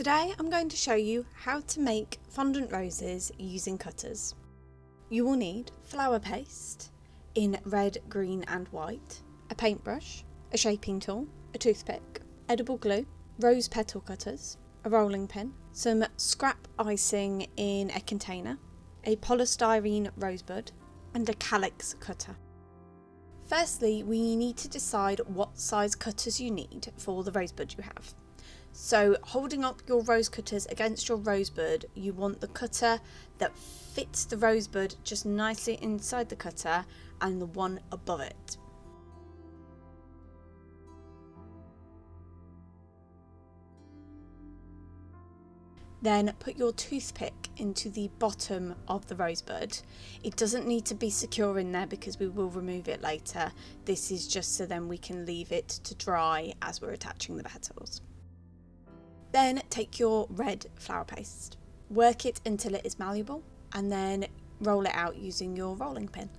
Today I'm going to show you how to make fondant roses using cutters. You will need flower paste in red, green and white, a paintbrush, a shaping tool, a toothpick, edible glue, rose petal cutters, a rolling pin, some scrap icing in a container, a polystyrene rosebud and a Calyx Cutter. Firstly, we need to decide what size cutters you need for the rosebud you have. So holding up your rose cutters against your rosebud, you want the cutter that fits the rosebud just nicely inside the cutter and the one above it. Then put your toothpick into the bottom of the rosebud. It doesn't need to be secure in there because we will remove it later. This is just so then we can leave it to dry as we're attaching the petals. Then take your red flower paste, work it until it is malleable and then roll it out using your rolling pin.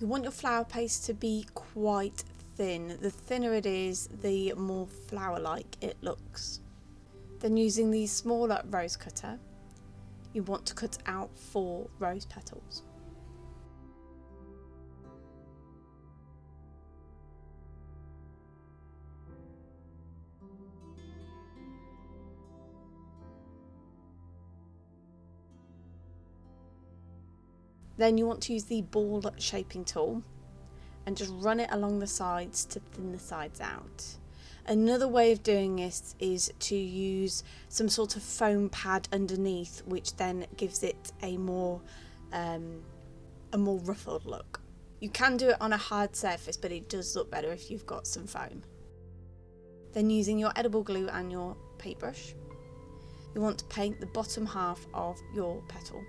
You want your flower paste to be quite thin. The thinner it is, the more flower-like it looks. Then using the smaller rose cutter, you want to cut out 4 rose petals. Then you want to use the ball shaping tool and just run it along the sides to thin the sides out. Another way of doing this is to use some sort of foam pad underneath, which then gives it a more ruffled look. You can do it on a hard surface, but it does look better if you've got some foam. Then using your edible glue and your paintbrush, you want to paint the bottom half of your petal.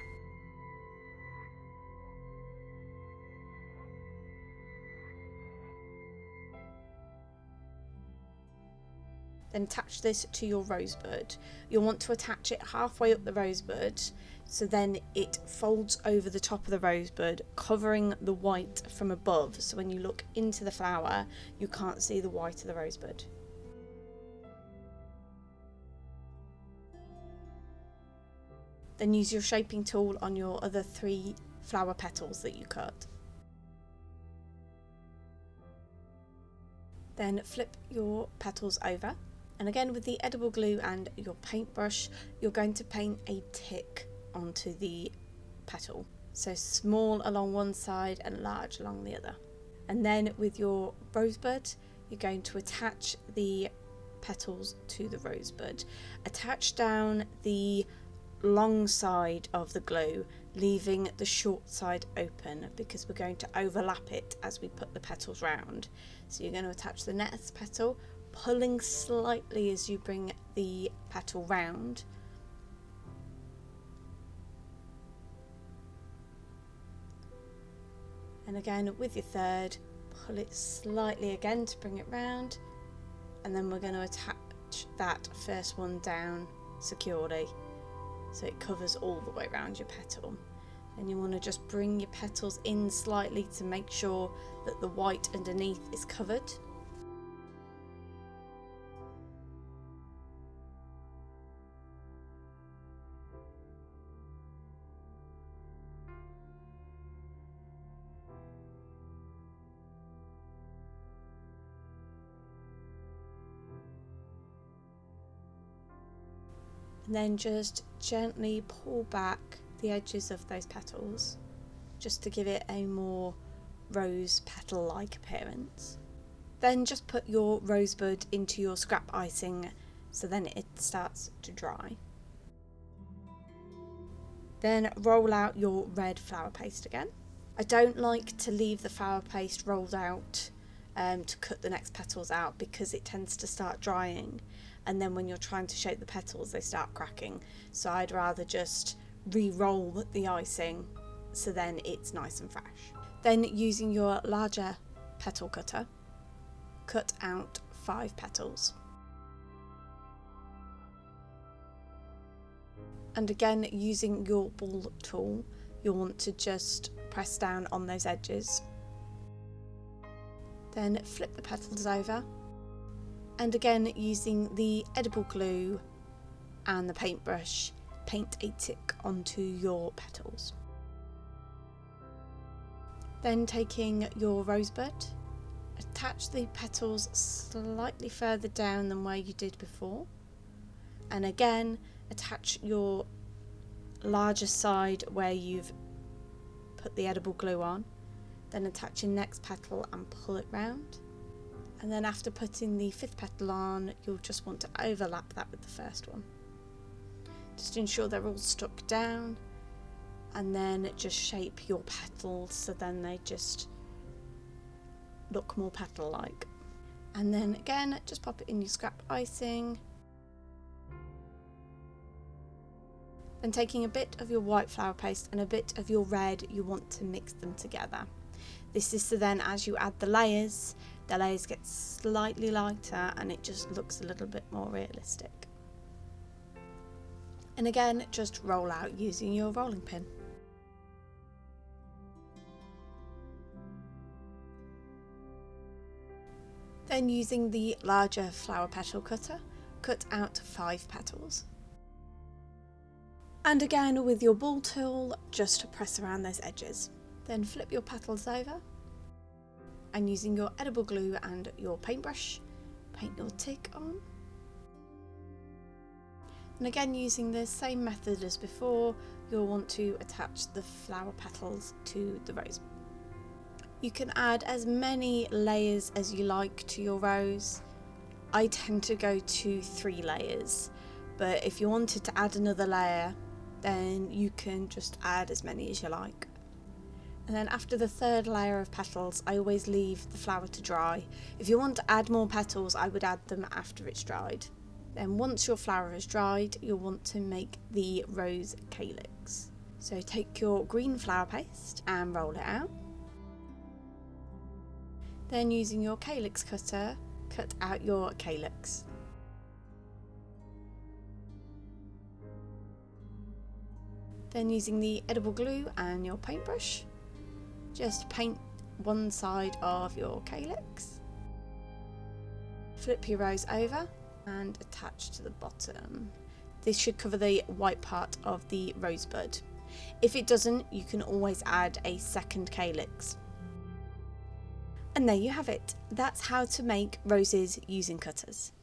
Then attach this to your rosebud. You'll want to attach it halfway up the rosebud, so then it folds over the top of the rosebud, covering the white from above, so when you look into the flower you can't see the white of the rosebud. Then use your shaping tool on your other 3 flower petals that you cut. Then flip your petals over. And again, with the edible glue and your paintbrush, you're going to paint a tick onto the petal. So small along one side and large along the other. And then with your rosebud, you're going to attach the petals to the rosebud. Attach down the long side of the glue, leaving the short side open because we're going to overlap it as we put the petals round. So you're going to attach the next petal, pulling slightly as you bring the petal round. And again with your third, pull it slightly again to bring it round, and then we're going to attach that first one down securely so it covers all the way around your petal. And you want to just bring your petals in slightly to make sure that the white underneath is covered. And then just gently pull back the edges of those petals just to give it a more rose petal-like appearance. Then just put your rosebud into your scrap icing so then it starts to dry. Then roll out your red flower paste again. I don't like to leave the flower paste rolled out to cut the next petals out because it tends to start drying, and then when you're trying to shape the petals they start cracking, so I'd rather just re-roll the icing so then it's nice and fresh. Then using your larger petal cutter, cut out 5 petals. And again, using your ball tool, you'll want to just press down on those edges. Then flip the petals over, and again using the edible glue and the paintbrush, paint a tick onto your petals. Then taking your rosebud, attach the petals slightly further down than where you did before, and again attach your larger side where you've put the edible glue on, then attach your next petal and pull it round, and then after putting the 5th petal on, you'll just want to overlap that with the first one. Just ensure they're all stuck down, and then just shape your petals so then they just look more petal like. And then again, just pop it in your scrap icing. Then taking a bit of your white flower paste and a bit of your red, you want to mix them together. This is so then as you add the layers get slightly lighter and it just looks a little bit more realistic. And again, just roll out using your rolling pin. Then using the larger flower petal cutter, cut out 5 petals. And again with your ball tool, just press around those edges. Then flip your petals over, and using your edible glue and your paintbrush, paint your tick on. And again, using the same method as before, you'll want to attach the flower petals to the rose. You can add as many layers as you like to your rose. I tend to go to 3 layers, but if you wanted to add another layer, then you can just add as many as you like. And then after the 3rd layer of petals, I always leave the flower to dry. If you want to add more petals, I would add them after it's dried. Then once your flower is dried, you'll want to make the rose calyx. So take your green flower paste and roll it out. Then using your Calyx cutter, cut out your calyx. Then using the edible glue and your paintbrush, just paint one side of your calyx. Flip your rose over and attach to the bottom. This should cover the white part of the rosebud. If it doesn't, you can always add a 2nd calyx. And there you have it. That's how to make roses using cutters.